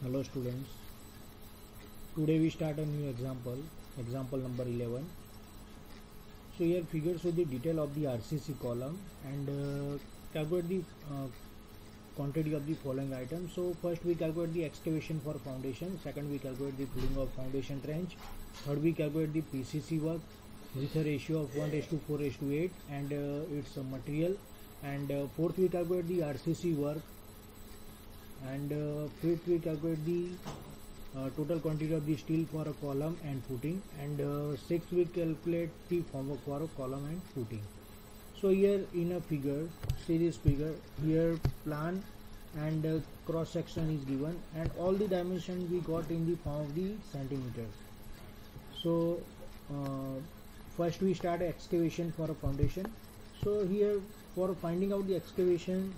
Hello students, today we start a new example number 11. So here figures with the detail of the RCC column and calculate the quantity of the following items. So first we calculate the excavation for foundation, second we calculate the filling of foundation trench, third we calculate the PCC work with a ratio of 1:4:8 and its material, and fourth we calculate the RCC work, and fifth we calculate the total quantity of the steel for a column and footing, and sixth we calculate the formwork for a column and footing. So here in a figure, see this figure here, plan and cross section is given and all the dimensions we got in the form of the centimeters. So first we start excavation for a foundation. So here for finding out the excavation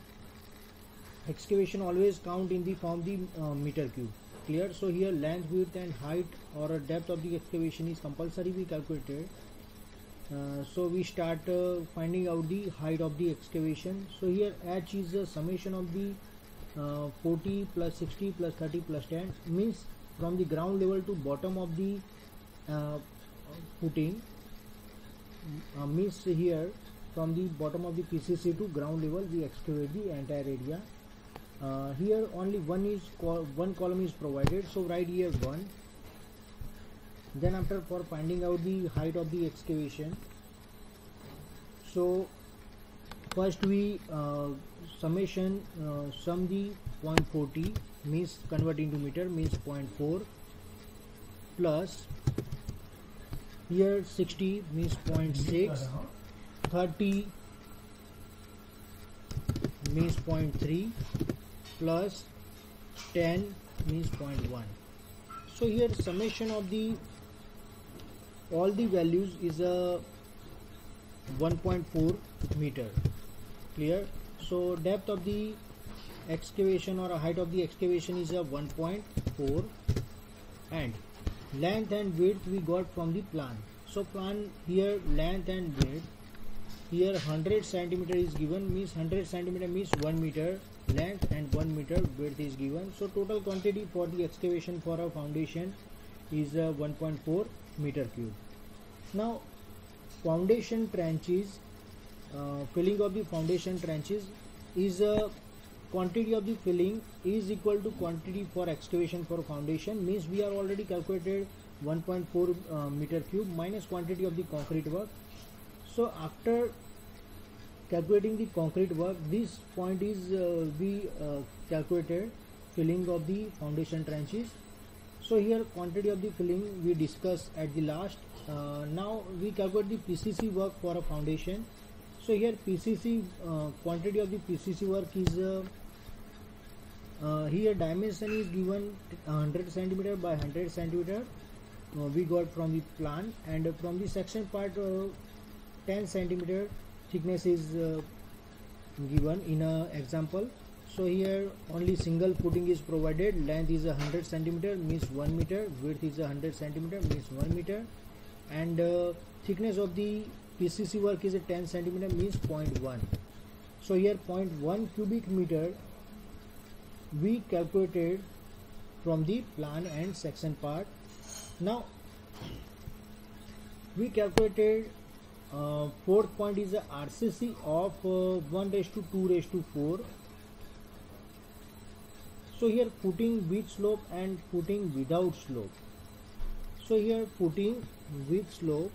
always count in the form the meter cube. Clear? So here length, width and height or depth of the excavation is compulsory we calculated. So we start finding out the height of the excavation. So here h is a summation of the 40 plus 60 plus 30 plus 10, means from the ground level to bottom of the footing, means here from the bottom of the PCC to ground level we excavate the entire area. Here only one column is provided, so write here 1. Then after, for finding out the height of the excavation, so first we sum the 0.40, means convert into meter, means 0.4, plus here 60 means 0.6, 30 means 0.3, plus 10 means 0.1. So here summation of the all the values is a 1.4 meter. Clear? So depth of the excavation or height of the excavation is a 1.4, and length and width we got from the plan. So plan here length and width, here 100 centimeter is given, means 100 centimeter means 1 meter length and 1 meter width is given. So total quantity for the excavation for a foundation is 1.4 meter cube. Now foundation trenches, filling of the foundation trenches is quantity of the filling is equal to quantity for excavation for foundation, means we are already calculated 1.4 meter cube minus quantity of the concrete work. So after calculating the concrete work, this point is we calculated filling of the foundation trenches. So here quantity of the filling we discussed at the last. Now we calculate the PCC work for a foundation. So here PCC quantity of the PCC work is here dimension is given 100 centimeter by 100 centimeter we got from the plan, and from the section part 10 centimeter thickness is given in a example. So here only single footing is provided, length is 100 centimeter means 1 meter, width is 100 centimeter means 1 meter, and thickness of the PCC work is 10 centimeter means 0.1. So here 0.1 cubic meter we calculated from the plan and section part. Now we calculated fourth point is the RCC of 1:2:4. So here footing with slope and footing without slope. So here footing with slope,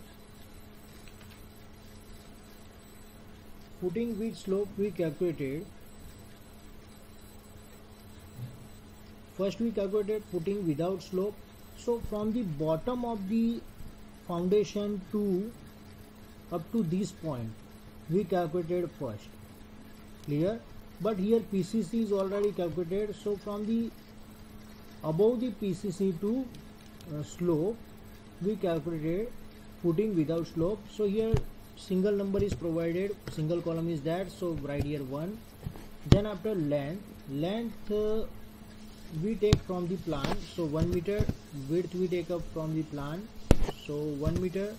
we calculated. First we calculated footing without slope. So from the bottom of the foundation to up to this point we calculated first. Clear? But here PCC is already calculated, so from the above the PCC to slope we calculated footing without slope. So here single number is provided, single column is that, so write here 1. Then after length we take from the plan, so 1 meter, width we take up from the plan, so 1 meter,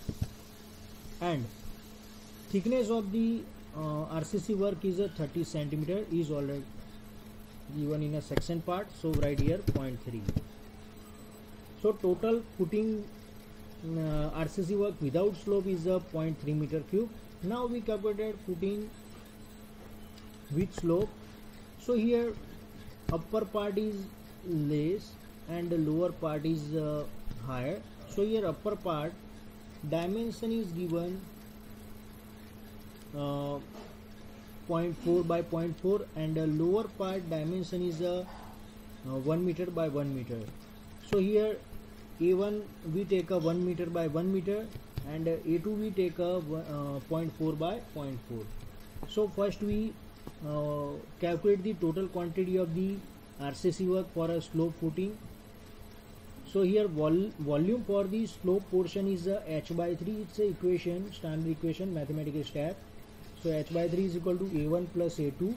and thickness of the RCC work is a 30 centimeter is already given in a section part, so write here 0.3. So total footing RCC work without slope is a 0.3 meter cube. Now we calculated footing with slope. So here upper part is less and the lower part is higher. So here upper part dimension is given 0.4 by 0.4 and the lower part dimension is 1 meter by 1 meter. So here A1 we take a 1 meter by 1 meter and A2 we take a 0.4 by 0.4. So first we calculate the total quantity of the RCC work for a slope footing. So here volume for the slope portion is h by 3. It's a equation, standard equation, mathematical step. So h by 3 is equal to A1 plus A2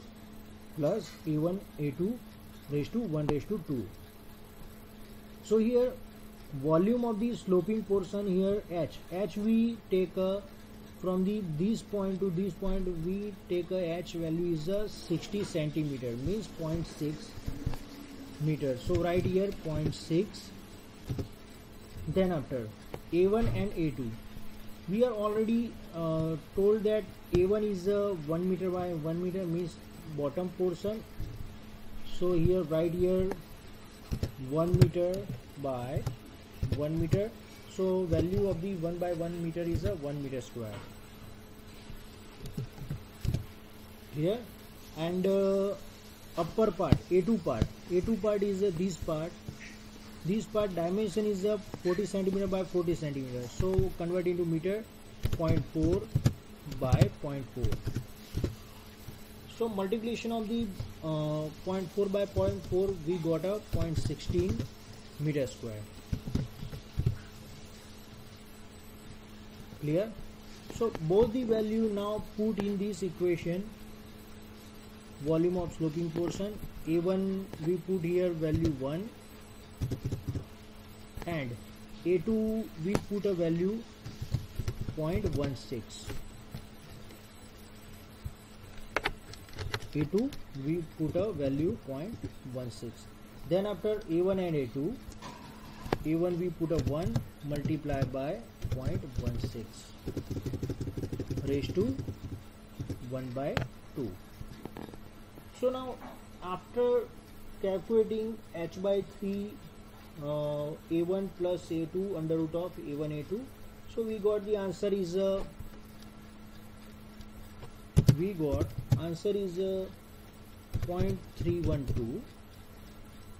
plus A1 A2 raised to 1 raised to 2. So here volume of the sloping portion here h we take from this point to this point we take a h value is 60 centimeter, means 0.6 meter. So write here 0.6. Then after A1 and A2 we are already told that A1 is 1 meter by 1 meter, means bottom portion. So here write here 1 meter by 1 meter. So value of the 1 by 1 meter is 1 meter square here. And upper part A2 part is this part. This part dimension is 40 centimeter by 40 centimeter. So convert into meter, 0.4 by 0.4. So multiplication of the 0.4 by 0.4 we got a 0.16 meter square. Clear? So both the value now put in this equation. Volume of sloping portion A1 we put here value 1 and A2 we put a value 0.16. A2 we put a value 0.16. Then after A1 and A2, A1 we put a 1 multiply by 0.16 raised to 1 by 2. So now after calculating h by 3 A1 plus A2 under root of A1 A2, so we got the answer is 0.312.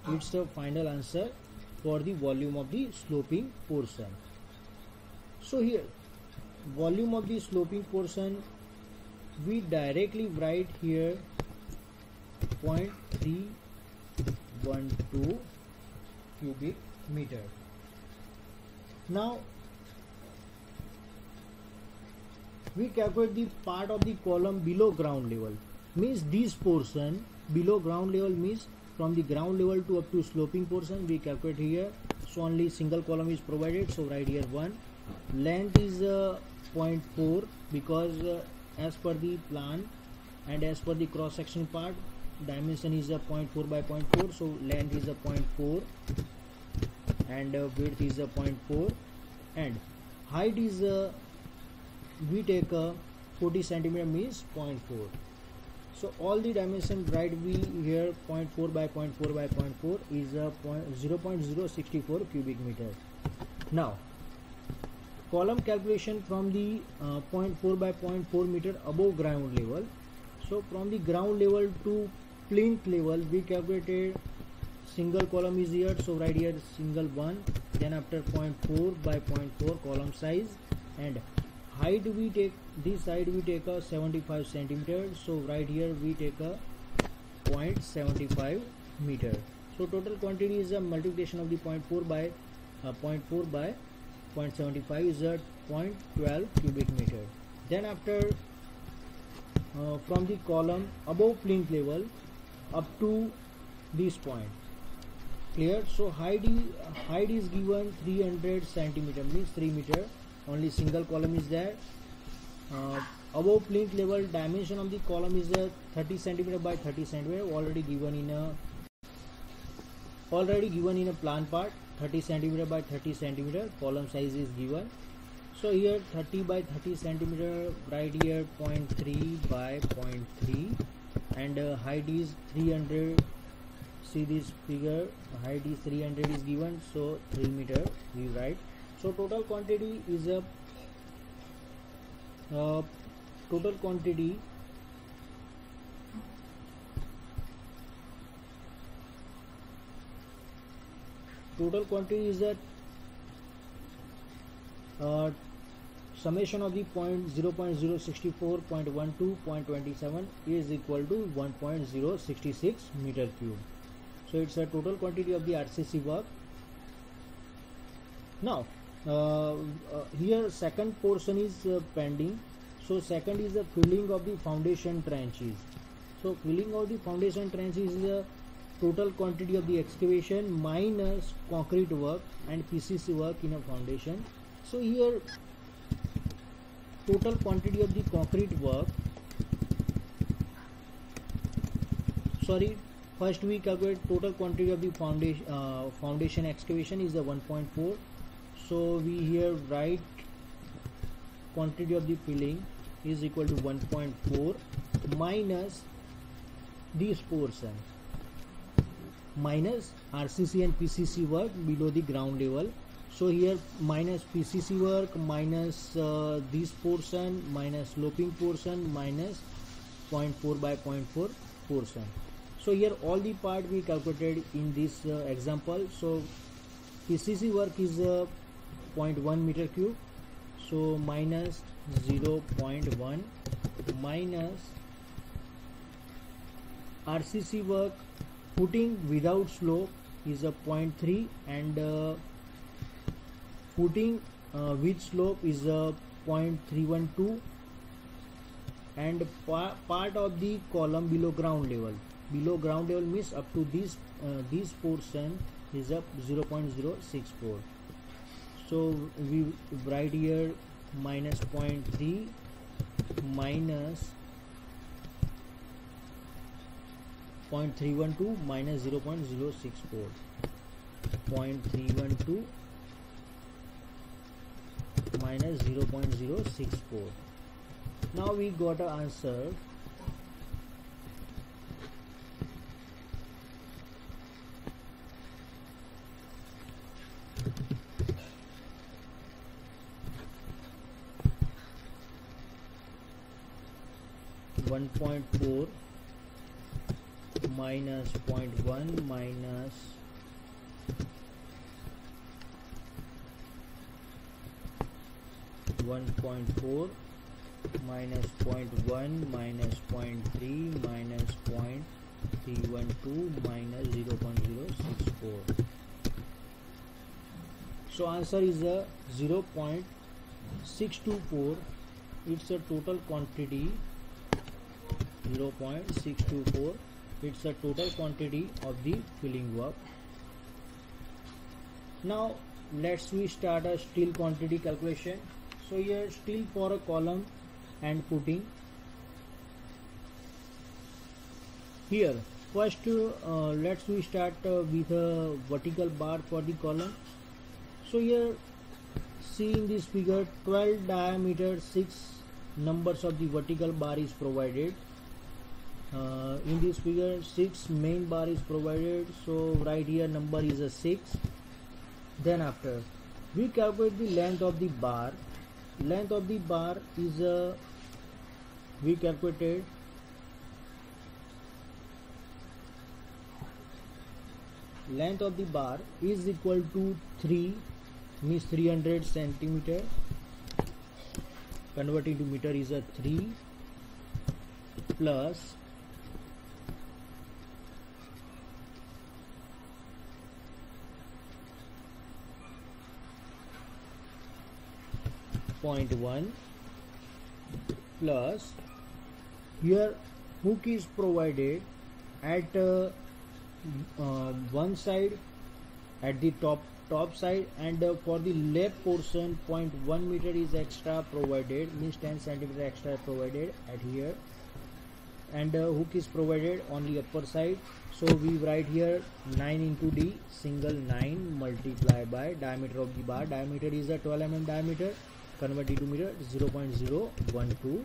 It's the final answer for the volume of the sloping portion. So here volume of the sloping portion we directly write here 0.312 cubic meter. Now we calculate the part of the column below ground level, means this portion below ground level, means from the ground level to up to sloping portion we calculate here. So only single column is provided, so write here 1. Length is 0.4 because as per the plan and as per the cross section part dimension is 0.4 by 0.4, so length is 0.4 and width is 0.4 and height is we take 40 centimeter, means 0.4. So all the dimension write we here 0.4 by 0.4 by 0.4 is 0.064 cubic meter. Now column calculation from the 0.4 by 0.4 meter above ground level. So from the ground level to plinth level we calculated single column is here, so write here single 1. Then after 0.4 by 0.4 column size and height we take, this side we take a 75 centimeter, so right here we take a 0.75 meter. So total quantity is a multiplication of the 0.4 by 0.75 is a 0.12 cubic meter. Then after from the column above plinth level up to this point, clear? So height is given 300 centimeter, means 3 meter. Only single column is there. Above plinth level dimension of the column is 30 centimeter by 30 centimeter, already given in a already given in a plan part, 30 centimeter by 30 centimeter. Column size is given. So here 30 by 30 centimeter, right here 0.3 by 0.3, and height is 300. See this figure, height is 300 is given, so 3 meter we write. So total quantity is a total quantity is a summation of the 0.064.12.27 is equal to 1.066 meter cube. So it's a total quantity of the RCC work. Now here second portion is pending. So second is the filling of the foundation trenches. So filling of the foundation trenches is the total quantity of the excavation minus concrete work and PCC work in a foundation. So here total quantity of the concrete work, first we calculate total quantity of the foundation excavation is the 1.4. So we here write quantity of the filling is equal to 1.4 minus this portion minus RCC and PCC work below the ground level. So here minus PCC work minus this portion minus sloping portion minus 0.4 by 0.4 portion. So here all the part we calculated in this example. So PCC work is 0.1 meter cube. So minus 0.1 minus RCC work footing without slope is a 0.3 and footing with slope is a 0.312 and part of the column below ground level. Below ground level means up to this portion is up 0.064. So we write here minus 0.3 minus 0.312 minus 0.064. 0.312 minus 0.064. Now we got an answer. .4 minus 0.1 minus 1.4 minus 0.1 minus 0.3 minus 0.312 minus 0.064. So answer is a 0.624. It's a total quantity 0.624. It's a total quantity of the filling work. Now let's we start a steel quantity calculation. So here steel for a column and footing. Here first let's we start with a vertical bar for the column. So here see in this figure 12 diameter 6 numbers of the vertical bar is provided. In this figure 6 main bar is provided, so right here number is a 6. Then after we calculate the length of the bar. Length of the bar is we calculated length of the bar is equal to 3 means 300 centimeter, converting to meter is a 3 plus 0.1 plus here hook is provided at one side at the top side, and for the left portion 0.1 meter is extra provided, means 10 centimeter extra provided at here, and hook is provided on the upper side. So we write here 9 into D, single 9 multiplied by diameter of the bar. Diameter is a 12 mm diameter, convert it to meter, 0.012.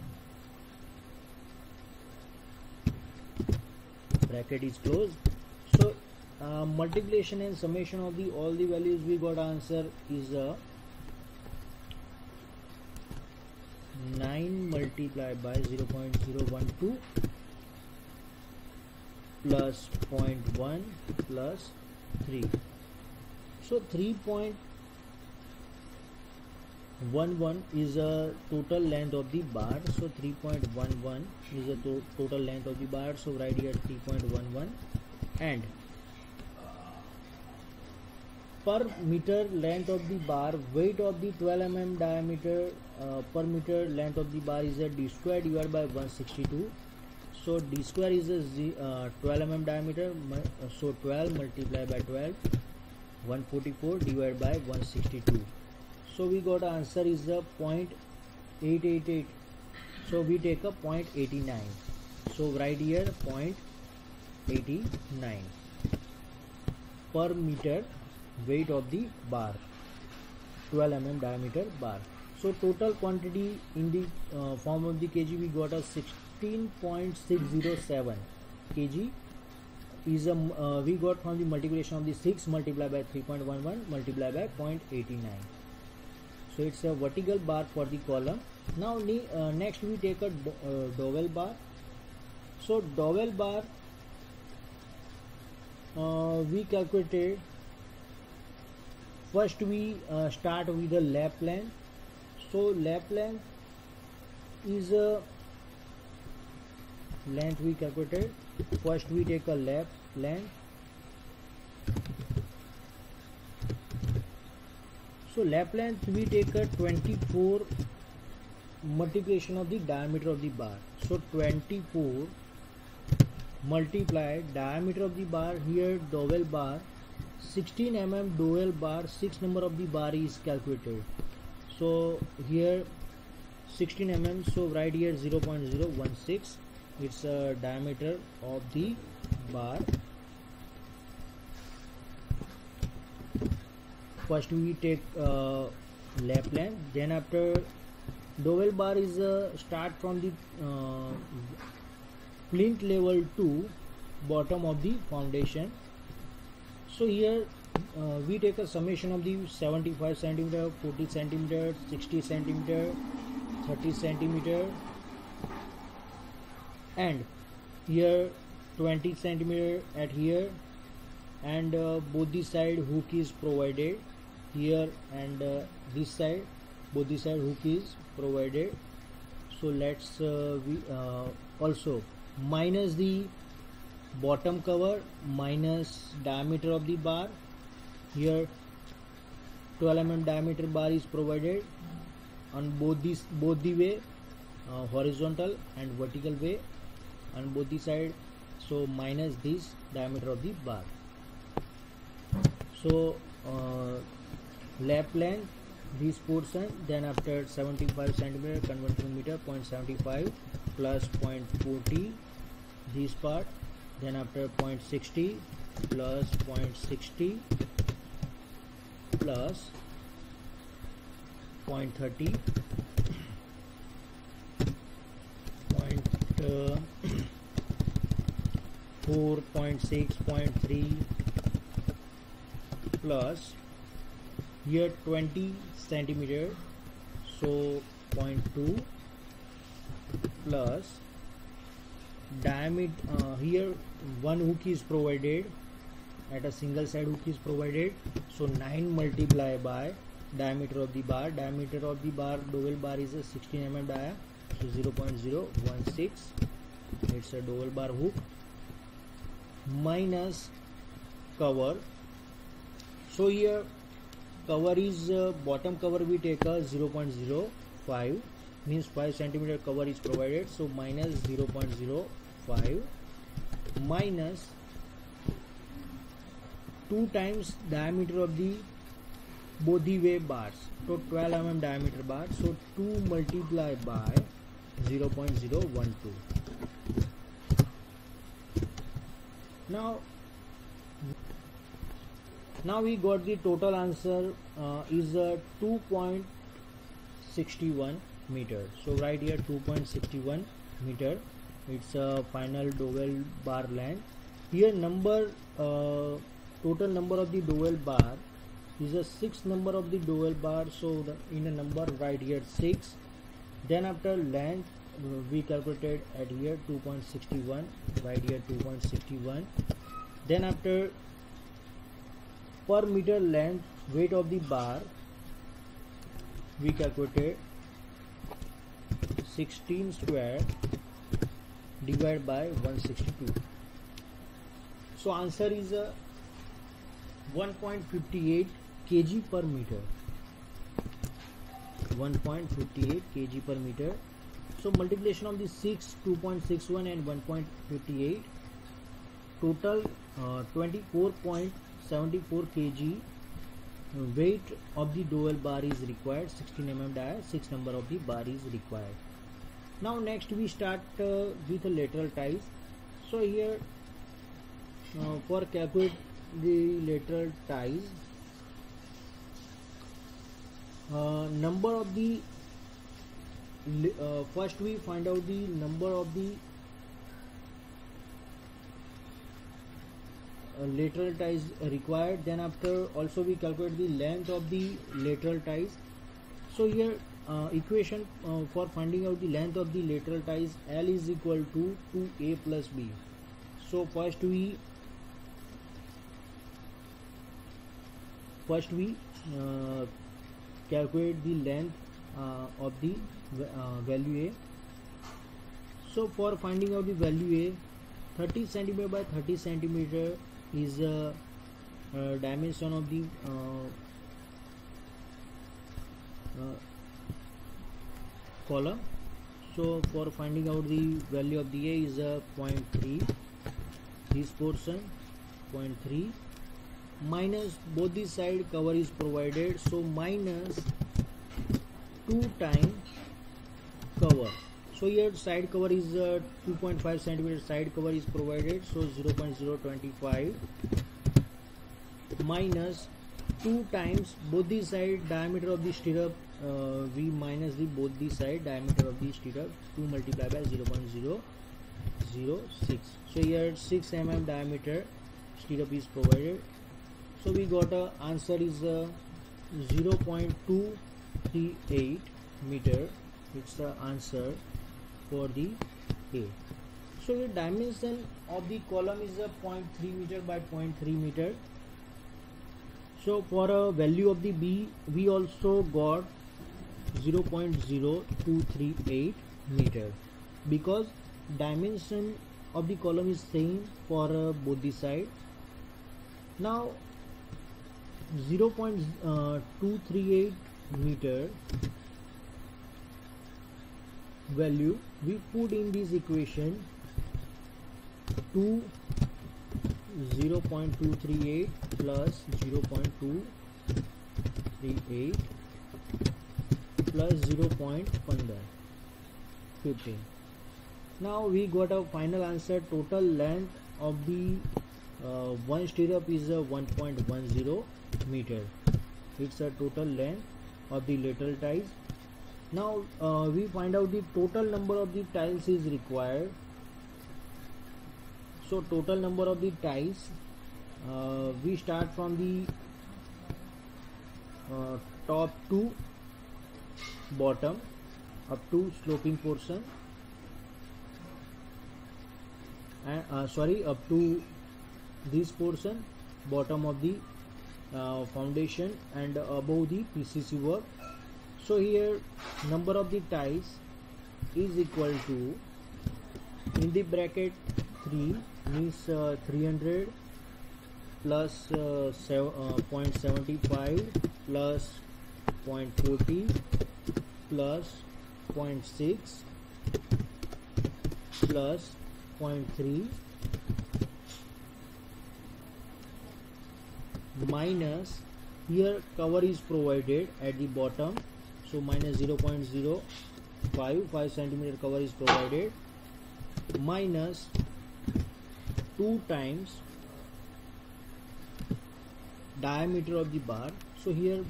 Bracket is closed. So multiplication and summation of the all the values we got answer is 9 multiplied by 0.012 plus 0.1 plus 3. So 3.11 is a total length of the bar. So 3.11 is a total length of the bar. So write here 3.11, and per meter length of the bar, weight of the 12 mm diameter per meter length of the bar is a d square divided by 162. So d square is a 12 mm diameter, so 12 multiplied by 12, 144 divided by 162. So we got answer is a 0.888. So we take a 0.89. So write here 0.89 per meter weight of the bar, 12 mm diameter bar. So total quantity in the form of the kg we got a 16.607 kg is a we got from the multiplication of the 6 multiplied by 3.11 multiplied by 0.89. So it's a vertical bar for the column. Now next we take a dowel bar. So dowel bar we calculated. First we start with the lap length. So lap length is a length we calculated. First we take a lap length. So lap length we take a 24 multiplication of the diameter of the bar. So 24 multiplied diameter of the bar, here dowel bar 16 mm dowel bar, 6 number of the bar is calculated. So here 16 mm, so write here 0.016. It's a diameter of the bar. First we take lap length, then after dowel bar is start from the plinth level to bottom of the foundation. So here we take a summation of the 75 centimeter, 40 centimeter, 60 centimeter, 30 centimeter, and here 20 centimeter at here, and both the side hook is provided here, and this side both the side hook is provided. So let's we also minus the bottom cover minus diameter of the bar. Here 12 mm diameter bar is provided on both the way, horizontal and vertical way, on both the side. So minus this diameter of the bar. So lap length this portion, then after 75 centimeter convert to meter, 0.75 plus 0.40 this part, then after 0.60 plus 0.60 plus 0.30 4.6 0.3 plus here 20 centimeter, so 0.2 plus diameter, here one hook is provided, at a single side hook is provided, so 9 multiplied by diameter of the bar. Diameter of the bar, dowel bar is a 16 mm dia, so 0.016. It's a dowel bar hook minus cover. So here cover is bottom cover we take a 0.05, means 5 centimeter cover is provided, so minus 0.05 minus 2 times diameter of the both the way bars, so 12 mm diameter bar, so 2 multiplied by 0.012. Now we got the total answer is 2.61 meter. So right here 2.61 meter. It's a final dowel bar length. Here total number of the dowel bar is a 6 number of the dowel bar. So in a number right here 6. Then after length we calculated at here 2.61, right here 2.61. Then after per meter length weight of the bar we calculated 16 square divided by 162. So answer is 1.58 kg per meter. 1.58 kg per meter. So multiplication of the 6, 2.61 and 1.58, total 24.74 kg weight of the dowel bar is required. 16 mm dia, 6 number of the bar is required. Now next we start with the lateral ties. So here for calculate the lateral ties, number of the first we find out the number of the lateral ties required. Then after also we calculate the length of the lateral ties. So here equation for finding out the length of the lateral ties, L is equal to 2A plus B. So first we calculate the length of the value A. So for finding out the value A, 30 cm by 30 cm is dimension of the column. So for finding out the value of the A is 0.3, this portion 0.3, minus both the side cover is provided, so minus 2 times cover. So here side cover is 2.5 cm side cover is provided, so 0.025 minus 2 times both the side diameter of the stirrup, we minus the both the side diameter of the stirrup, 2 multiplied by 0.006. So here 6 mm diameter stirrup is provided. So we got a answer is 0.238 meter. It's the answer for the A. So the dimension of the column is 0.3 meter by 0.3 meter. So for a value of the B, we also got 0.0238 meter, because dimension of the column is same for both the side. Now 0.238 meter value we put in this equation to 0.238 plus 0.238 plus 0.15. Now we got a final answer. Total length of the one stirrup is 1.10 meter. It's a total length of the lateral ties. Now we find out the total number of the tiles is required. So total number of the ties, we start from the top to bottom up to sloping portion, and up to this portion, bottom of the foundation and above the PCC work. So here number of the ties is equal to, in the bracket 3 means 300 plus 0.75 plus 0.40 plus 0.6 plus 0.3 minus, here cover is provided at the bottom, so minus 0.055 cm cover is provided, minus 2 times diameter of the bar. So here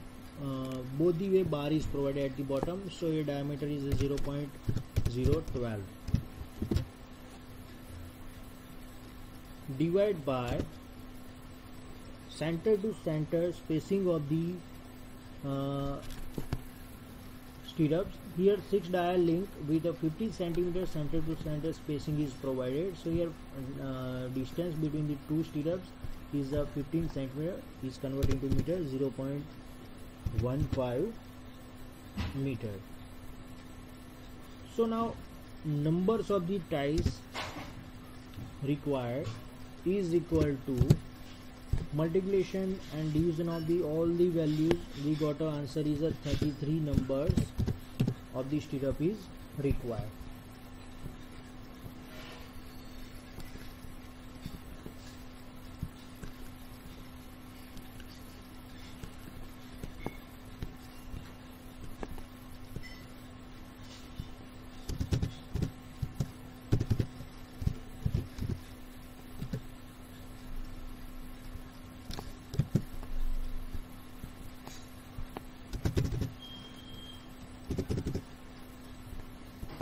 both the way bar is provided at the bottom, so your diameter is 0.012. Divide by center to center spacing of the stirrups. Here 6 dial link with a 50 cm center to center spacing is provided. So here distance between the two stirrups is 15 cm, is converted into meter, 0.15 meter. So now numbers of the ties required is equal to multiplication and division of the all the values. We got a answer is 33 numbers of the stirrup is required.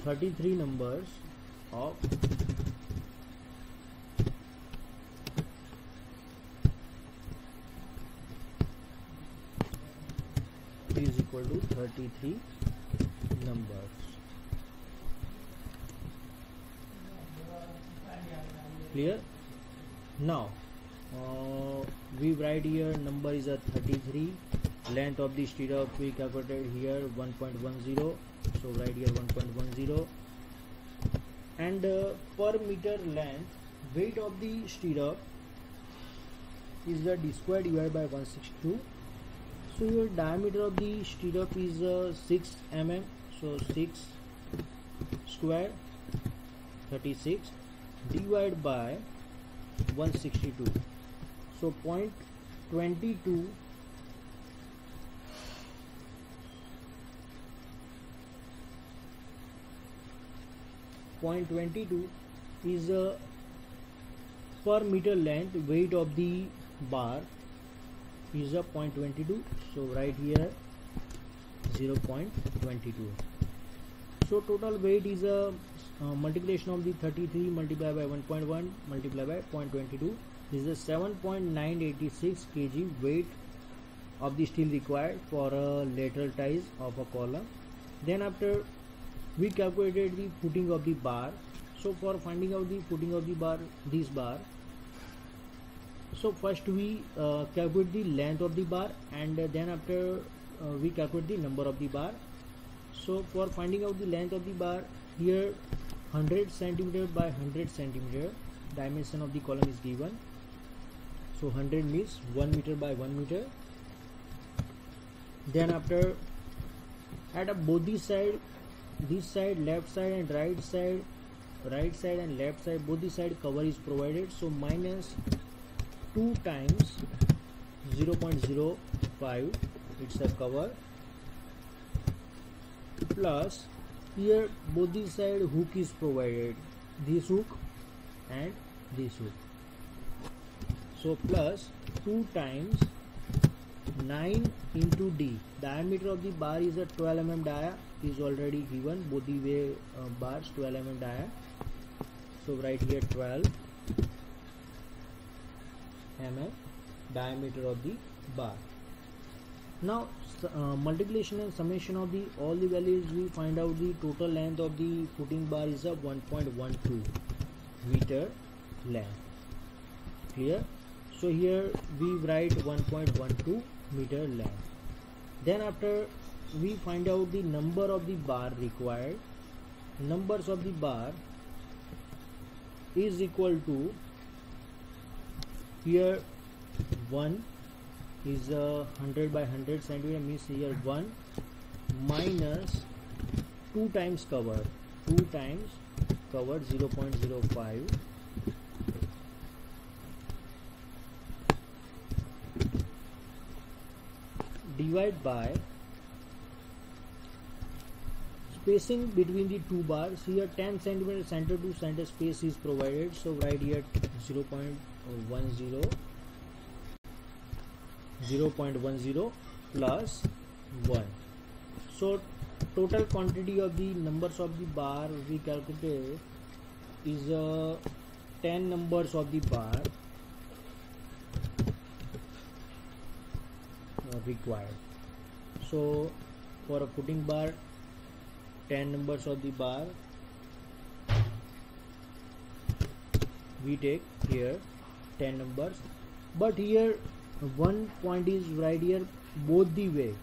Thirty-three numbers of is equal to 33 numbers. Clear? Now we write here number is a 33. Length of the stirrup we calculated here 1.10. So write here 1.10, and per meter length weight of the stirrup is the d square divided by 162. So your diameter of the stirrup is 6 mm, so 6 square 36 divided by 162. So 0.22 is per meter length. Weight of the bar is 0.22. So right here 0.22. So total weight is a multiplication of the 33 multiplied by 1.1 multiplied by 0.22 is a 7.986 kg weight of the steel required for a lateral ties of a column. Then after we calculated the footing of the bar. So for finding out the footing of the bar, this bar, so first we calculate the length of the bar, and then after we calculate the number of the bar. So for finding out the length of the bar, here 100 cm by 100 cm dimension of the column is given. So 100 means 1 meter by 1 meter. Then after at both the side, this side, left side and right side and left side, both the side cover is provided. So minus 2 times 0.05, it's a cover, plus here both the side hook is provided, this hook and this hook. So plus 2 times 9 into D. Diameter of the bar is a 12 mm dia, is already given, both the way bars 12 mm dia. So right here 12 mm diameter of the bar. Now multiplication and summation of the all the values, we find out the total length of the footing bar is a 1.12 meter length. Clear? So here we write 1.12 meter length. Then after we find out the number of the bar required. Numbers of the bar is equal to, here 1 is 100 by 100 centimeter, means here 1 minus 2 times cover, 2 times cover 0.05 divide by spacing between the two bars. Here 10 centimeter center to center space is provided. So right here 0.10 0.10 plus 1. So total quantity of the numbers of the bar we calculated is 10 numbers of the bar required. So for a footing bar, 10 numbers of the bar we take here 10 numbers, but here one point is right here, both the way.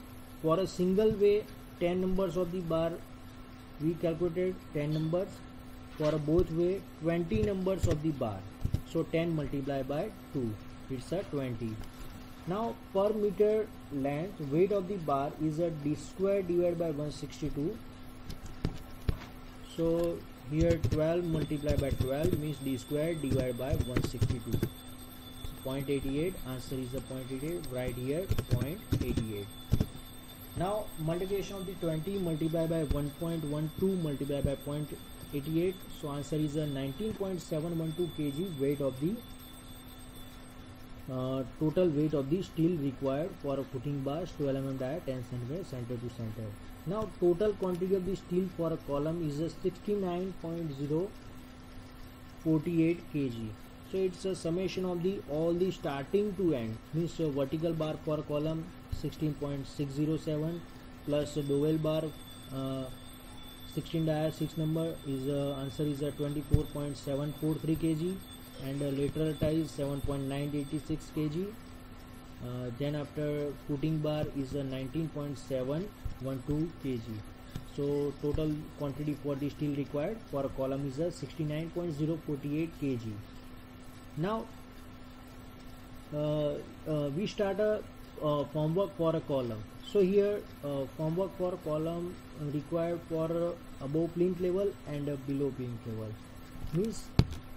For a single way 10 numbers of the bar we calculated 10 numbers, for a both way 20 numbers of the bar, so 10 multiplied by 2, it's a 20. Now per meter length, weight of the bar is a d square divided by 162. So here 12 multiplied by 12 means d square divided by 162. 0.88, answer is a 0.88, right here 0.88. Now multiplication of the 20 multiplied by 1.12 multiplied by 0.88, so answer is a 19.712 kg weight of the total weight of the steel required for a footing bar, 12 mm diameter, 10 cm center to center. Now total quantity of the steel for a column is a 69.048 kg. So it's a summation of the all the starting to end, means vertical bar for a column 16.607 plus Dowell bar 16 dia 6 number is answer is a 24.743 kg, and lateral ties 7.986 kg. Then after footing bar is a 19.712 kg. So total quantity for the steel required for a column is a 69.048 kg. Now we start a formwork for a column. So here formwork for a column required for above plinth level and below plinth level, means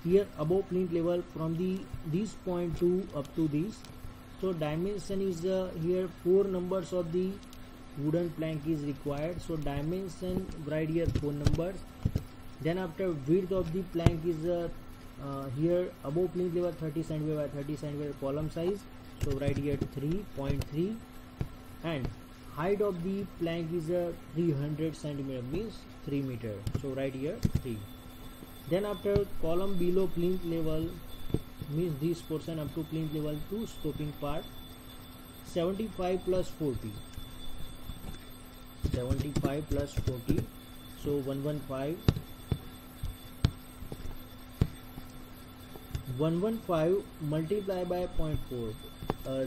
here above plinth level from the this point to up to this. So dimension is here 4 numbers of the wooden plank is required, so dimension right here 4 numbers. Then after width of the plank is here above plinth level 30 cm by 30 cm column size, so right here 3.3, and height of the plank is 300 cm means 3 meter, so right here 3. Then after column below plinth level means this portion up to plinth level to sloping part, 75 plus 40, 75 plus 40, so 115. 115 multiplied by 0.4.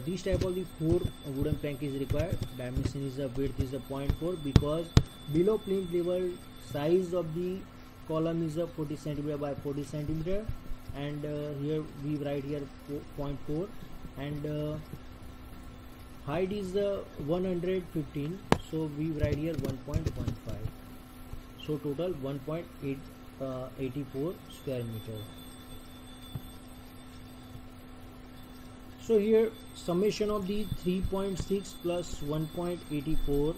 This type of the 4 wooden plank is required. Dimension is a width is a 0.4 because below plinth level size of the column is a 40 cm by 40 cm, and here we write here 0.4, and height is 115, so we write here 1.15, so total 1.84 square meter. So here summation of the 3.6 plus 1.84,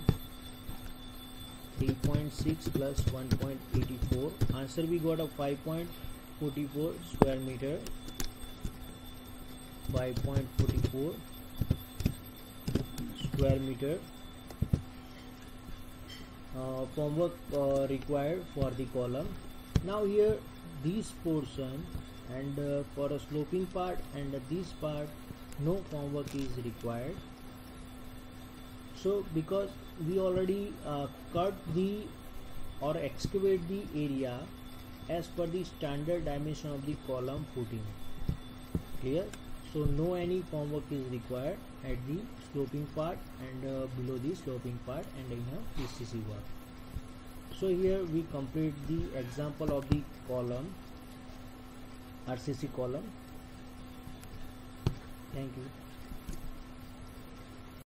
3.6 plus 1.84, answer we got a 5.44 square meter, 5.44 square meter. Formwork required for the column. Now here this portion and for a sloping part and this part no formwork is required. So because we already cut the or excavate the area as per the standard dimension of the column footing, clear? So no any formwork is required at the sloping part and below the sloping part, and in a PCC work. So here we complete the example of the column, RCC column. Thank you.